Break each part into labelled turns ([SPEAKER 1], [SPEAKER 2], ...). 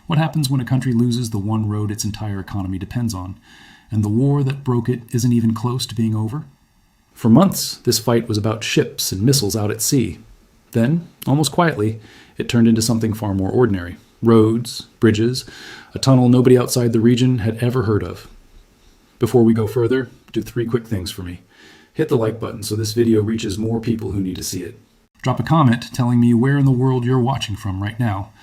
[SPEAKER 1] What happens when a country loses the one road its entire economy depends on, and the war that broke it isn't even close to being over? For months, this fight was about ships and missiles out at sea. Then, almost quietly, it turned into something far more ordinary. Roads, bridges, a tunnel nobody outside the region had ever heard of. Before we go further, do 3 quick things for me. Hit the like button so this video reaches more people who need to see it. Drop a comment telling me where in the world you're watching from right now.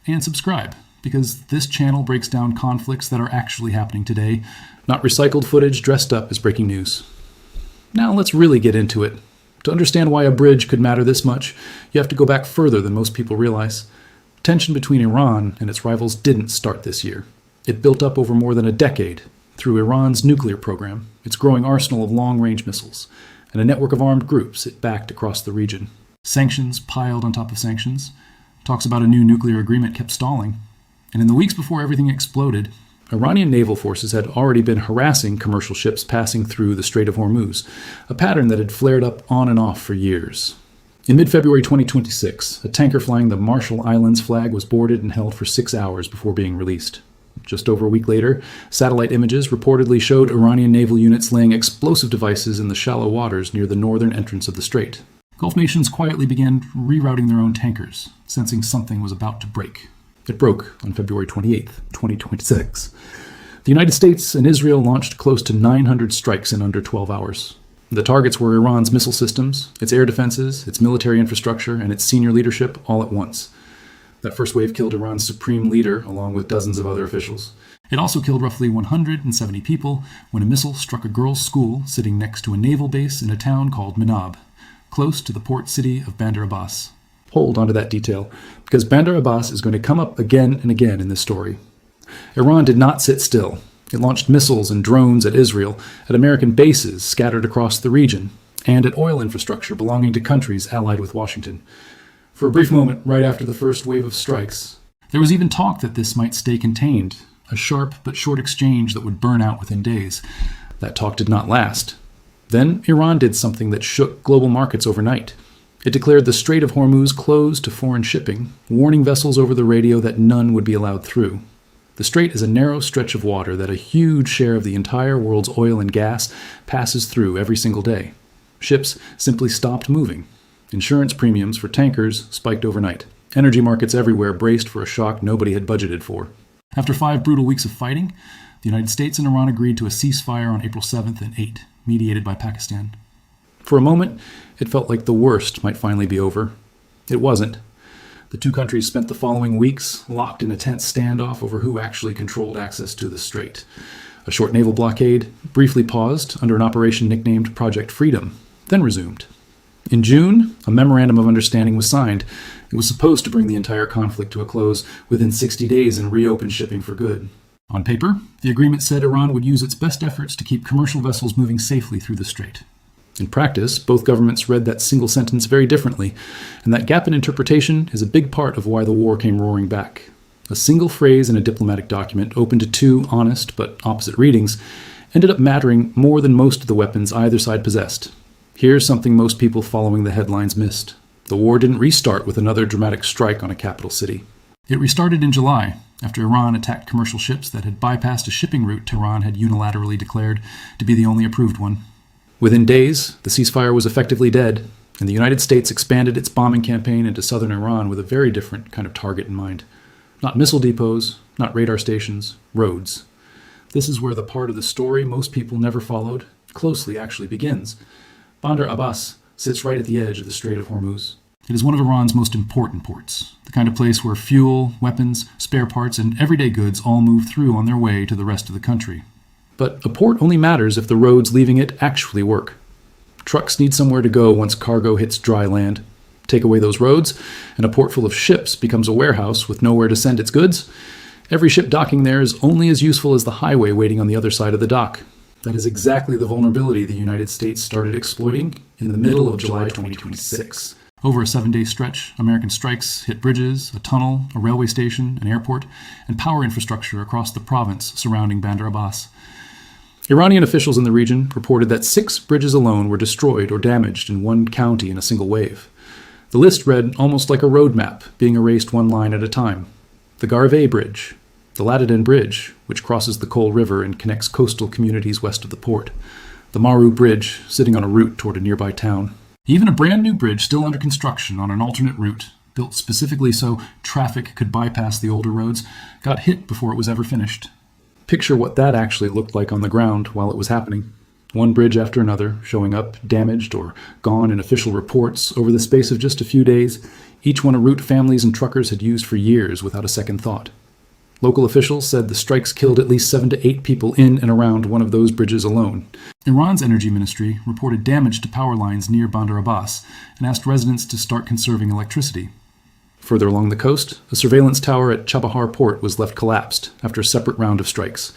[SPEAKER 1] And subscribe, because this channel breaks down conflicts that are actually happening today, not recycled footage dressed up as breaking news. Now let's really get into it. To understand why a bridge could matter this much, you have to go back further than most people realize. Tension between Iran and its rivals didn't start this year. It built up over more than a decade through Iran's nuclear program, its growing arsenal of long-range missiles, and a network of armed groups it backed across the region. Sanctions piled on top of sanctions. Talks about a new nuclear agreement kept stalling. And in the weeks before everything exploded, Iranian naval forces had already been harassing commercial ships passing through the Strait of Hormuz, a pattern that had flared up on and off for years. In mid-February 2026, a tanker flying the Marshall Islands flag was boarded and held for 6 hours before being released. Just over a week later, satellite images reportedly showed Iranian naval units laying explosive devices in the shallow waters near the northern entrance of the strait. Gulf nations quietly began rerouting their own tankers, sensing something was about to break. It broke on February 28, 2026. The United States and Israel launched close to 900 strikes in under 12 hours. The targets were Iran's missile systems, its air defenses, its military infrastructure, and its senior leadership all at once. That first wave killed Iran's supreme leader, along with dozens of other officials. It also killed roughly 170 people when a missile struck a girls' school sitting next to a naval base in a town called Manab, close to the port city of Bandar Abbas. Hold onto that detail, because Bandar Abbas is going to come up again and again in this story. Iran did not sit still. It launched missiles and drones at Israel, at American bases scattered across the region, and at oil infrastructure belonging to countries allied with Washington. For a brief moment, right after the first wave of strikes, there was even talk that this might stay contained, a sharp but short exchange that would burn out within days. That talk did not last. Then Iran did something that shook global markets overnight. It declared the Strait of Hormuz closed to foreign shipping, warning vessels over the radio that none would be allowed through. The strait is a narrow stretch of water that a huge share of the entire world's oil and gas passes through every single day. Ships simply stopped moving. Insurance premiums for tankers spiked overnight. Energy markets everywhere braced for a shock nobody had budgeted for. After 5 brutal weeks of fighting, the United States and Iran agreed to a ceasefire on April 7th and 8th, mediated by Pakistan. For a moment, it felt like the worst might finally be over. It wasn't. The two countries spent the following weeks locked in a tense standoff over who actually controlled access to the strait. A short naval blockade briefly paused under an operation nicknamed Project Freedom, then resumed. In June, a memorandum of understanding was signed. It was supposed to bring the entire conflict to a close within 60 days and reopen shipping for good. On paper, the agreement said Iran would use its best efforts to keep commercial vessels moving safely through the strait. In practice, both governments read that single sentence very differently, and that gap in interpretation is a big part of why the war came roaring back. A single phrase in a diplomatic document, open to 2 honest but opposite readings, ended up mattering more than most of the weapons either side possessed. Here's something most people following the headlines missed. The war didn't restart with another dramatic strike on a capital city. It restarted in July, after Iran attacked commercial ships that had bypassed a shipping route Tehran had unilaterally declared to be the only approved one. Within days, the ceasefire was effectively dead, and the United States expanded its bombing campaign into southern Iran with a very different kind of target in mind. Not missile depots, not radar stations, roads. This is where the part of the story most people never followed closely actually begins. Bandar Abbas sits right at the edge of the Strait of Hormuz. It is one of Iran's most important ports, the kind of place where fuel, weapons, spare parts, and everyday goods all move through on their way to the rest of the country. But a port only matters if the roads leaving it actually work. Trucks need somewhere to go once cargo hits dry land. Take away those roads, and a port full of ships becomes a warehouse with nowhere to send its goods. Every ship docking there is only as useful as the highway waiting on the other side of the dock. That is exactly the vulnerability the United States started exploiting in the middle of July 2026. Over a 7-day stretch, American strikes hit bridges, a tunnel, a railway station, an airport, and power infrastructure across the province surrounding Bandar Abbas. Iranian officials in the region reported that 6 bridges alone were destroyed or damaged in one county in a single wave. The list read almost like a road map, being erased one line at a time. The Garve Bridge, the Lataden Bridge, which crosses the Cole River and connects coastal communities west of the port, the Maru Bridge, sitting on a route toward a nearby town, even a brand new bridge still under construction on an alternate route, built specifically so traffic could bypass the older roads, got hit before it was ever finished. Picture what that actually looked like on the ground while it was happening. One bridge after another, showing up damaged or gone in official reports over the space of just a few days, each one a route families and truckers had used for years without a second thought. Local officials said the strikes killed at least 7 to 8 people in and around one of those bridges alone. Iran's energy ministry reported damage to power lines near Bandar Abbas and asked residents to start conserving electricity. Further along the coast, a surveillance tower at Chabahar port was left collapsed after a separate round of strikes.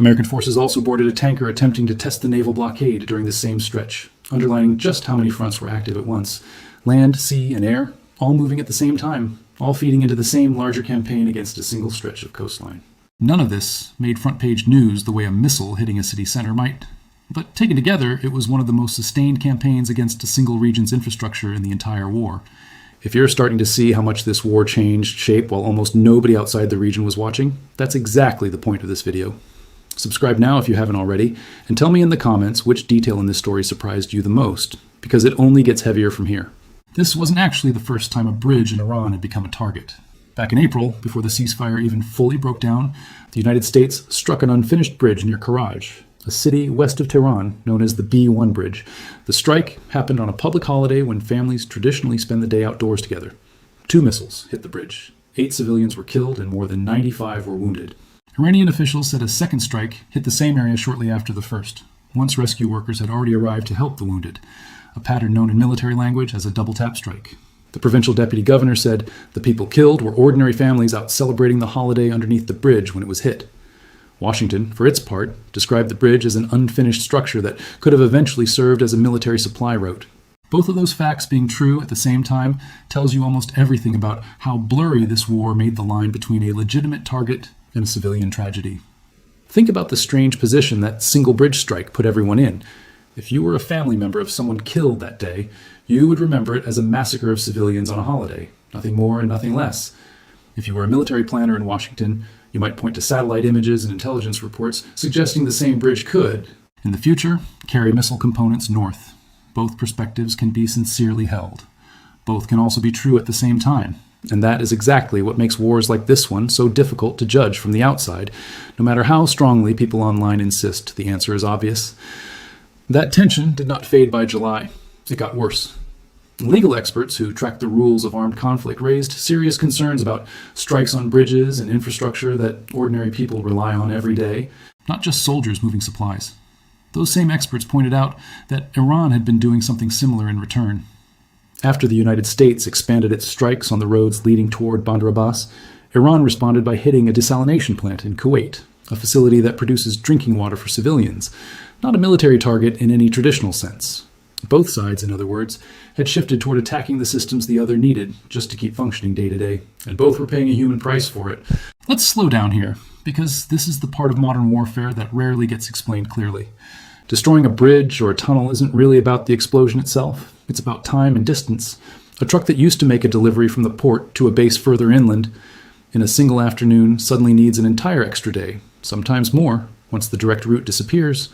[SPEAKER 1] American forces also boarded a tanker attempting to test the naval blockade during the same stretch, underlining just how many fronts were active at once. Land, sea, and air, all moving at the same time, all feeding into the same larger campaign against a single stretch of coastline. None of this made front-page news the way a missile hitting a city center might. But taken together, it was one of the most sustained campaigns against a single region's infrastructure in the entire war. If you're starting to see how much this war changed shape while almost nobody outside the region was watching, that's exactly the point of this video. Subscribe now if you haven't already, and tell me in the comments which detail in this story surprised you the most, because it only gets heavier from here. This wasn't actually the first time a bridge in Iran had become a target. Back in April, before the ceasefire even fully broke down, the United States struck an unfinished bridge near Karaj, a city west of Tehran known as the B-1 Bridge. The strike happened on a public holiday when families traditionally spend the day outdoors together. 2 missiles hit the bridge. 8 civilians were killed and more than 95 were wounded. Iranian officials said a second strike hit the same area shortly after the first, once rescue workers had already arrived to help the wounded, a pattern known in military language as a double-tap strike. The provincial deputy governor said the people killed were ordinary families out celebrating the holiday underneath the bridge when it was hit. Washington, for its part, described the bridge as an unfinished structure that could have eventually served as a military supply route. Both of those facts being true at the same time tells you almost everything about how blurry this war made the line between a legitimate target and a civilian tragedy. Think about the strange position that single bridge strike put everyone in. If you were a family member of someone killed that day, you would remember it as a massacre of civilians on a holiday, nothing more and nothing less. If you were a military planner in Washington, you might point to satellite images and intelligence reports suggesting the same bridge could, in the future, carry missile components north. Both perspectives can be sincerely held. Both can also be true at the same time. And that is exactly what makes wars like this one so difficult to judge from the outside, no matter how strongly people online insist the answer is obvious. That tension did not fade by July. It got worse. Legal experts who track the rules of armed conflict raised serious concerns about strikes on bridges and infrastructure that ordinary people rely on every day, not just soldiers moving supplies. Those same experts pointed out that Iran had been doing something similar in return. After the United States expanded its strikes on the roads leading toward Bandar Abbas, Iran responded by hitting a desalination plant in Kuwait, a facility that produces drinking water for civilians, not a military target in any traditional sense. Both sides, in other words, had shifted toward attacking the systems the other needed just to keep functioning day to day, and both were paying a human price for it. Let's slow down here, because this is the part of modern warfare that rarely gets explained clearly. Destroying a bridge or a tunnel isn't really about the explosion itself. It's about time and distance. A truck that used to make a delivery from the port to a base further inland in a single afternoon suddenly needs an entire extra day, sometimes more, once the direct route disappears.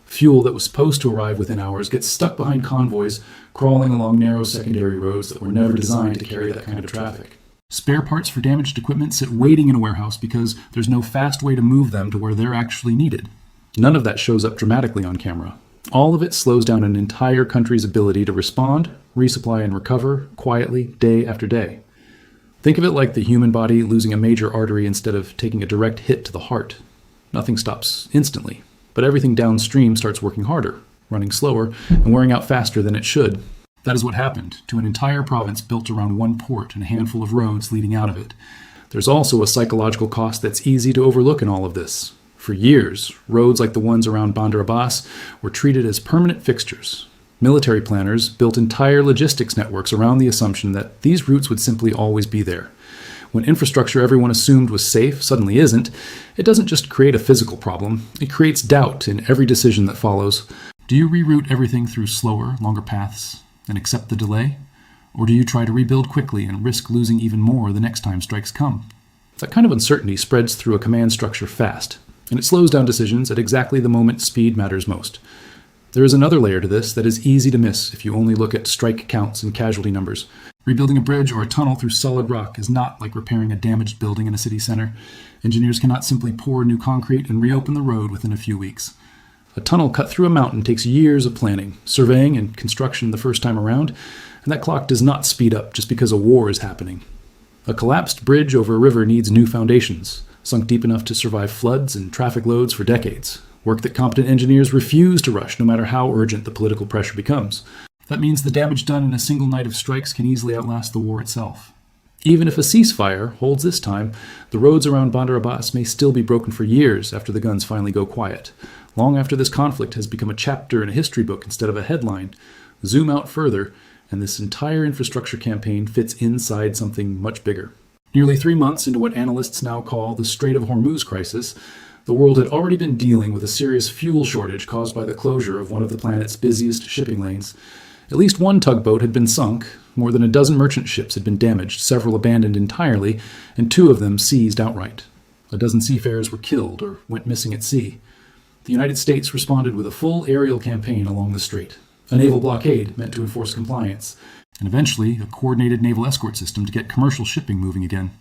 [SPEAKER 1] Fuel that was supposed to arrive within hours gets stuck behind convoys crawling along narrow secondary roads that were never designed to carry that kind of traffic. Spare parts for damaged equipment sit waiting in a warehouse because there's no fast way to move them to where they're actually needed. None of that shows up dramatically on camera. All of it slows down an entire country's ability to respond, resupply, and recover quietly day after day. Think of it like the human body losing a major artery instead of taking a direct hit to the heart. Nothing stops instantly, but everything downstream starts working harder, running slower, and wearing out faster than it should. That is what happened to an entire province built around one port and a handful of roads leading out of it. There's also a psychological cost that's easy to overlook in all of this. For years, roads like the ones around Bandar Abbas were treated as permanent fixtures. Military planners built entire logistics networks around the assumption that these routes would simply always be there. When infrastructure everyone assumed was safe suddenly isn't, it doesn't just create a physical problem, it creates doubt in every decision that follows. Do you reroute everything through slower, longer paths and accept the delay? Or do you try to rebuild quickly and risk losing even more the next time strikes come? That kind of uncertainty spreads through a command structure fast, and it slows down decisions at exactly the moment speed matters most. There is another layer to this that is easy to miss if you only look at strike counts and casualty numbers. Rebuilding a bridge or a tunnel through solid rock is not like repairing a damaged building in a city center. Engineers cannot simply pour new concrete and reopen the road within a few weeks. A tunnel cut through a mountain takes years of planning, surveying, and construction the first time around, and that clock does not speed up just because a war is happening. A collapsed bridge over a river needs new foundations, sunk deep enough to survive floods and traffic loads for decades. Work that competent engineers refuse to rush no matter how urgent the political pressure becomes. That means the damage done in a single night of strikes can easily outlast the war itself. Even if a ceasefire holds this time, the roads around Bandar Abbas may still be broken for years after the guns finally go quiet. Long after this conflict has become a chapter in a history book instead of a headline, zoom out further, and this entire infrastructure campaign fits inside something much bigger. Nearly 3 months into what analysts now call the Strait of Hormuz crisis, the world had already been dealing with a serious fuel shortage caused by the closure of one of the planet's busiest shipping lanes. At least one tugboat had been sunk, more than a dozen merchant ships had been damaged, several abandoned entirely, and 2 of them seized outright. A dozen seafarers were killed or went missing at sea. The United States responded with a full aerial campaign along the strait, a naval blockade meant to enforce compliance, and eventually a coordinated naval escort system to get commercial shipping moving again.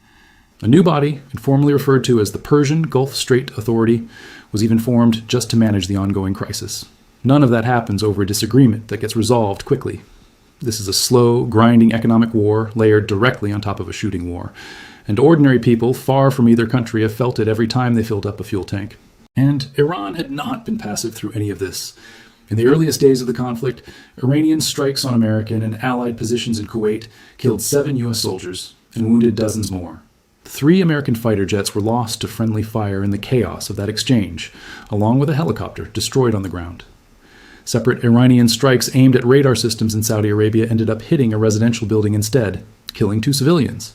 [SPEAKER 1] A new body, informally referred to as the Persian Gulf Strait Authority, was even formed just to manage the ongoing crisis. None of that happens over a disagreement that gets resolved quickly. This is a slow, grinding economic war layered directly on top of a shooting war. And ordinary people far from either country have felt it every time they filled up a fuel tank. And Iran had not been passive through any of this. In the earliest days of the conflict, Iranian strikes on American and Allied positions in Kuwait killed 7 U.S. soldiers and wounded dozens more. 3 American fighter jets were lost to friendly fire in the chaos of that exchange, along with a helicopter destroyed on the ground. Separate Iranian strikes aimed at radar systems in Saudi Arabia ended up hitting a residential building instead, killing 2 civilians.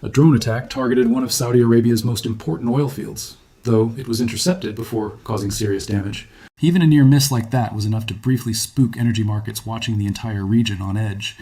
[SPEAKER 1] A drone attack targeted one of Saudi Arabia's most important oil fields, though it was intercepted before causing serious damage. Even a near miss like that was enough to briefly spook energy markets watching the entire region on edge.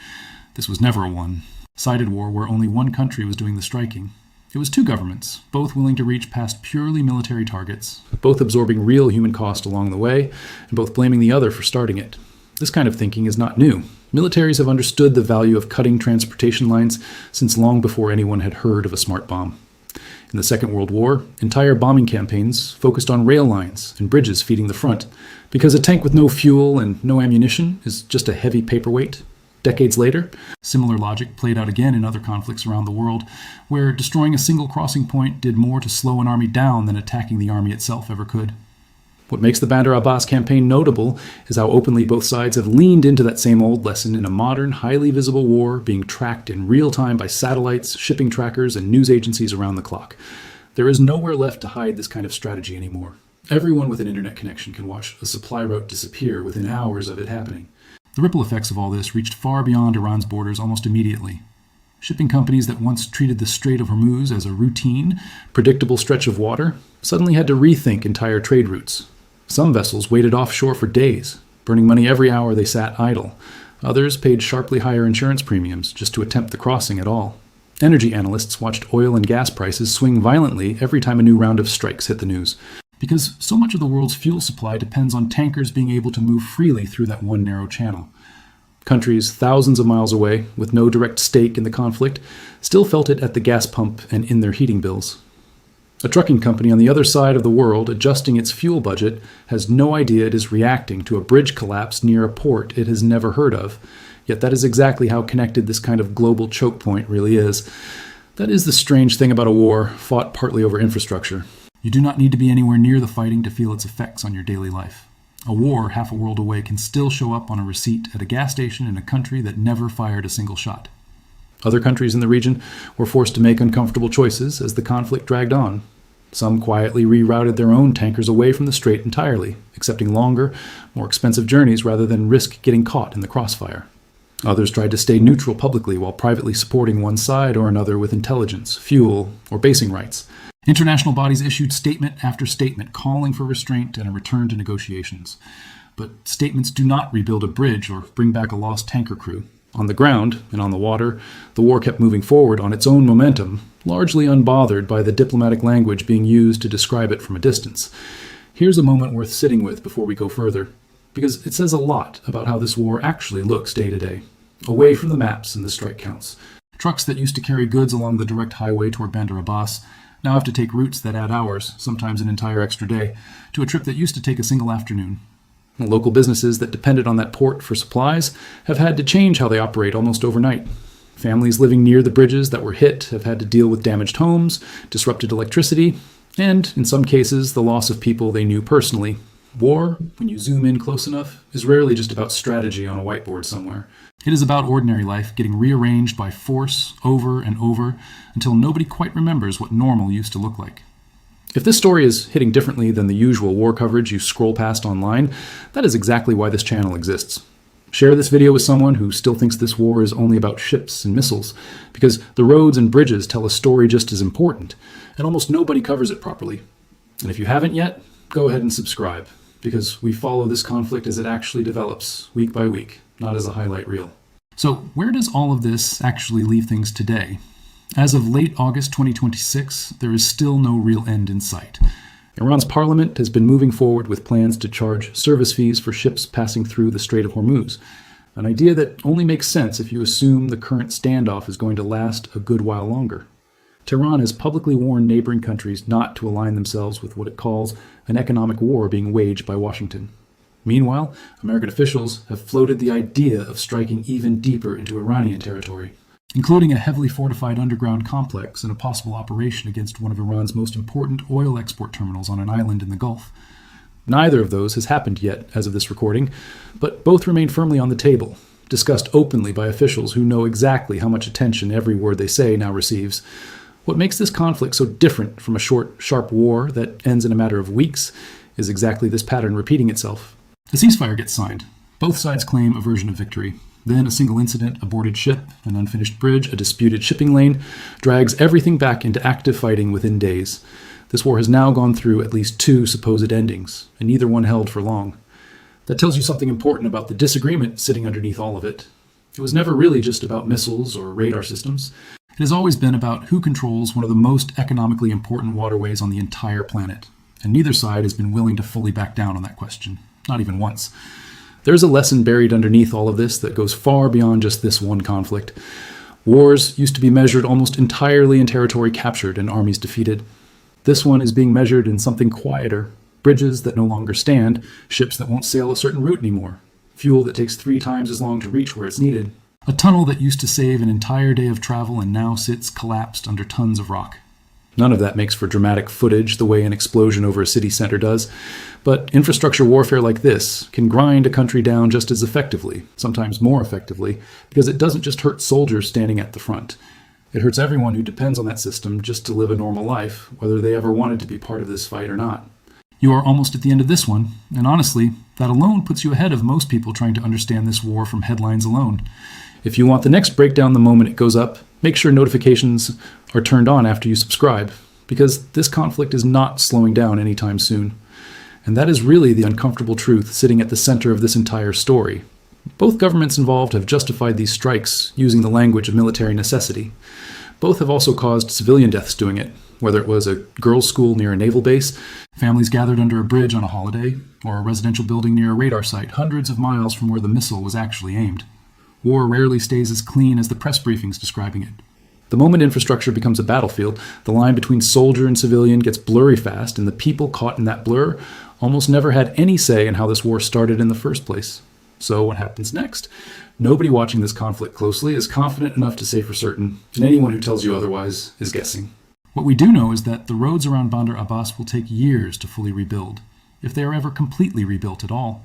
[SPEAKER 1] This was never a one-sided war where only one country was doing the striking. It was 2 governments, both willing to reach past purely military targets, both absorbing real human cost along the way, and both blaming the other for starting it. This kind of thinking is not new. Militaries have understood the value of cutting transportation lines since long before anyone had heard of a smart bomb. In the Second World War, entire bombing campaigns focused on rail lines and bridges feeding the front, because a tank with no fuel and no ammunition is just a heavy paperweight. Decades later, similar logic played out again in other conflicts around the world, where destroying a single crossing point did more to slow an army down than attacking the army itself ever could. What makes the Bandar Abbas campaign notable is how openly both sides have leaned into that same old lesson in a modern, highly visible war being tracked in real time by satellites, shipping trackers, and news agencies around the clock. There is nowhere left to hide this kind of strategy anymore. Everyone with an internet connection can watch a supply route disappear within hours of it happening. The ripple effects of all this reached far beyond Iran's borders almost immediately. Shipping companies that once treated the Strait of Hormuz as a routine, predictable stretch of water suddenly had to rethink entire trade routes. Some vessels waited offshore for days, burning money every hour they sat idle. Others paid sharply higher insurance premiums just to attempt the crossing at all. Energy analysts watched oil and gas prices swing violently every time a new round of strikes hit the news, because so much of the world's fuel supply depends on tankers being able to move freely through that one narrow channel. Countries thousands of miles away, with no direct stake in the conflict, still felt it at the gas pump and in their heating bills. A trucking company on the other side of the world adjusting its fuel budget has no idea it is reacting to a bridge collapse near a port it has never heard of, yet that is exactly how connected this kind of global choke point really is. That is the strange thing about a war fought partly over infrastructure. You do not need to be anywhere near the fighting to feel its effects on your daily life. A war half a world away can still show up on a receipt at a gas station in a country that never fired a single shot. Other countries in the region were forced to make uncomfortable choices as the conflict dragged on. Some quietly rerouted their own tankers away from the strait entirely, accepting longer, more expensive journeys rather than risk getting caught in the crossfire. Others tried to stay neutral publicly while privately supporting one side or another with intelligence, fuel, or basing rights. International bodies issued statement after statement calling for restraint and a return to negotiations. But statements do not rebuild a bridge or bring back a lost tanker crew. On the ground and on the water, the war kept moving forward on its own momentum, largely unbothered by the diplomatic language being used to describe it from a distance. Here's a moment worth sitting with before we go further, because it says a lot about how this war actually looks day to day, away from the maps and the strike counts. Trucks that used to carry goods along the direct highway toward Bandar Abbas now have to take routes that add hours, sometimes an entire extra day, to a trip that used to take a single afternoon. Local businesses that depended on that port for supplies have had to change how they operate almost overnight. Families living near the bridges that were hit have had to deal with damaged homes, disrupted electricity, and, in some cases, the loss of people they knew personally. War, when you zoom in close enough, is rarely just about strategy on a whiteboard somewhere. It is about ordinary life getting rearranged by force over and over until nobody quite remembers what normal used to look like. If this story is hitting differently than the usual war coverage you scroll past online, that is exactly why this channel exists. Share this video with someone who still thinks this war is only about ships and missiles, because the roads and bridges tell a story just as important, and almost nobody covers it properly. And if you haven't yet, go ahead and subscribe, because we follow this conflict as it actually develops, week by week, not as a highlight reel. So where does all of this actually leave things today? As of late August 2026, there is still no real end in sight. Iran's parliament has been moving forward with plans to charge service fees for ships passing through the Strait of Hormuz, an idea that only makes sense if you assume the current standoff is going to last a good while longer. Tehran has publicly warned neighboring countries not to align themselves with what it calls an economic war being waged by Washington. Meanwhile, American officials have floated the idea of striking even deeper into Iranian territory, including a heavily fortified underground complex and a possible operation against one of Iran's most important oil export terminals on an island in the Gulf. Neither of those has happened yet as of this recording, but both remain firmly on the table, discussed openly by officials who know exactly how much attention every word they say now receives. What makes this conflict so different from a short, sharp war that ends in a matter of weeks is exactly this pattern repeating itself. The ceasefire gets signed. Both sides claim a version of victory. Then a single incident, a boarded ship, an unfinished bridge, a disputed shipping lane, drags everything back into active fighting within days. This war has now gone through at least 2 supposed endings, and neither one held for long. That tells you something important about the disagreement sitting underneath all of it. It was never really just about missiles or radar systems. It has always been about who controls one of the most economically important waterways on the entire planet, and neither side has been willing to fully back down on that question, not even once. There's a lesson buried underneath all of this that goes far beyond just this one conflict. Wars used to be measured almost entirely in territory captured and armies defeated. This one is being measured in something quieter: bridges that no longer stand, ships that won't sail a certain route anymore, fuel that takes 3 times as long to reach where it's needed, a tunnel that used to save an entire day of travel and now sits collapsed under tons of rock. None of that makes for dramatic footage the way an explosion over a city center does, but infrastructure warfare like this can grind a country down just as effectively, sometimes more effectively, because it doesn't just hurt soldiers standing at the front. It hurts everyone who depends on that system just to live a normal life, whether they ever wanted to be part of this fight or not. You are almost at the end of this one, and honestly, that alone puts you ahead of most people trying to understand this war from headlines alone. If you want the next breakdown the moment it goes up, make sure notifications are turned on after you subscribe, because this conflict is not slowing down anytime soon. And that is really the uncomfortable truth sitting at the center of this entire story. Both governments involved have justified these strikes using the language of military necessity. Both have also caused civilian deaths doing it, whether it was a girls' school near a naval base, families gathered under a bridge on a holiday, or a residential building near a radar site hundreds of miles from where the missile was actually aimed. War rarely stays as clean as the press briefings describing it. The moment infrastructure becomes a battlefield, the line between soldier and civilian gets blurry fast, and the people caught in that blur almost never had any say in how this war started in the first place. So what happens next? Nobody watching this conflict closely is confident enough to say for certain, and anyone who tells you otherwise is guessing. What we do know is that the roads around Bandar Abbas will take years to fully rebuild, if they are ever completely rebuilt at all.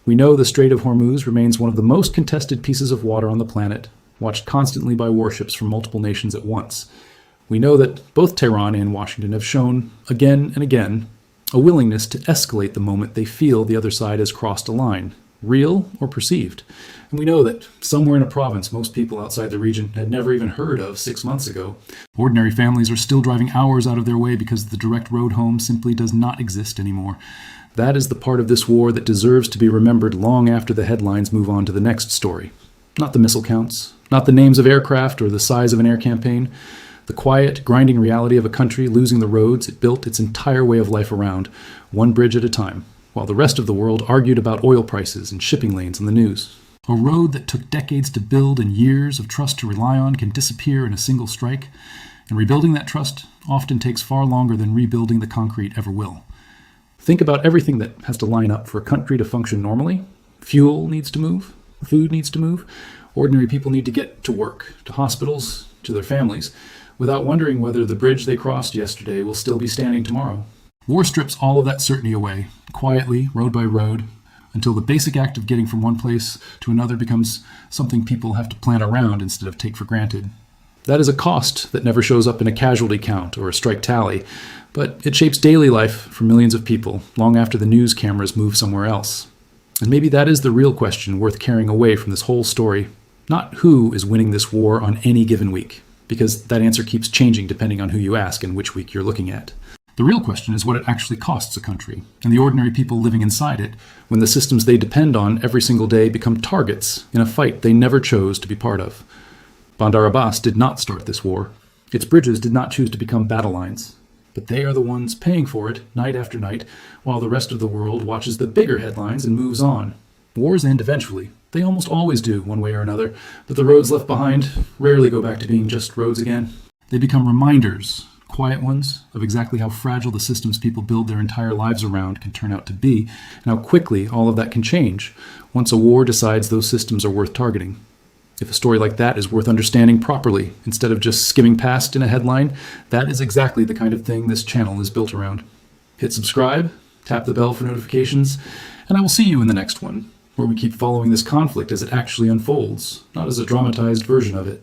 [SPEAKER 1] We know the Strait of Hormuz remains one of the most contested pieces of water on the planet, watched constantly by warships from multiple nations at once. We know that both Tehran and Washington have shown, again and again, a willingness to escalate the moment they feel the other side has crossed a line, real or perceived. And we know that somewhere in a province most people outside the region had never even heard of 6 months ago, ordinary families are still driving hours out of their way because the direct road home simply does not exist anymore. That is the part of this war that deserves to be remembered long after the headlines move on to the next story. Not the missile counts, not the names of aircraft or the size of an air campaign. The quiet, grinding reality of a country losing the roads it built its entire way of life around, one bridge at a time, while the rest of the world argued about oil prices and shipping lanes in the news. A road that took decades to build and years of trust to rely on can disappear in a single strike, and rebuilding that trust often takes far longer than rebuilding the concrete ever will. Think about everything that has to line up for a country to function normally. Fuel needs to move, food needs to move, ordinary people need to get to work, to hospitals, to their families, without wondering whether the bridge they crossed yesterday will still be standing tomorrow. War strips all of that certainty away, quietly, road by road, until the basic act of getting from one place to another becomes something people have to plan around instead of take for granted. That is a cost that never shows up in a casualty count or a strike tally, but it shapes daily life for millions of people long after the news cameras move somewhere else. And maybe that is the real question worth carrying away from this whole story. Not who is winning this war on any given week, because that answer keeps changing depending on who you ask and which week you're looking at. The real question is what it actually costs a country, and the ordinary people living inside it, when the systems they depend on every single day become targets in a fight they never chose to be part of. Bandar Abbas did not start this war. Its bridges did not choose to become battle lines. But they are the ones paying for it night after night, while the rest of the world watches the bigger headlines and moves on. Wars end eventually. They almost always do, one way or another, but the roads left behind rarely go back to being just roads again. They become reminders, quiet ones, of exactly how fragile the systems people build their entire lives around can turn out to be, and how quickly all of that can change once a war decides those systems are worth targeting. If a story like that is worth understanding properly, instead of just skimming past in a headline, that is exactly the kind of thing this channel is built around. Hit subscribe, tap the bell for notifications, and I will see you in the next one, where we keep following this conflict as it actually unfolds, not as a dramatized version of it.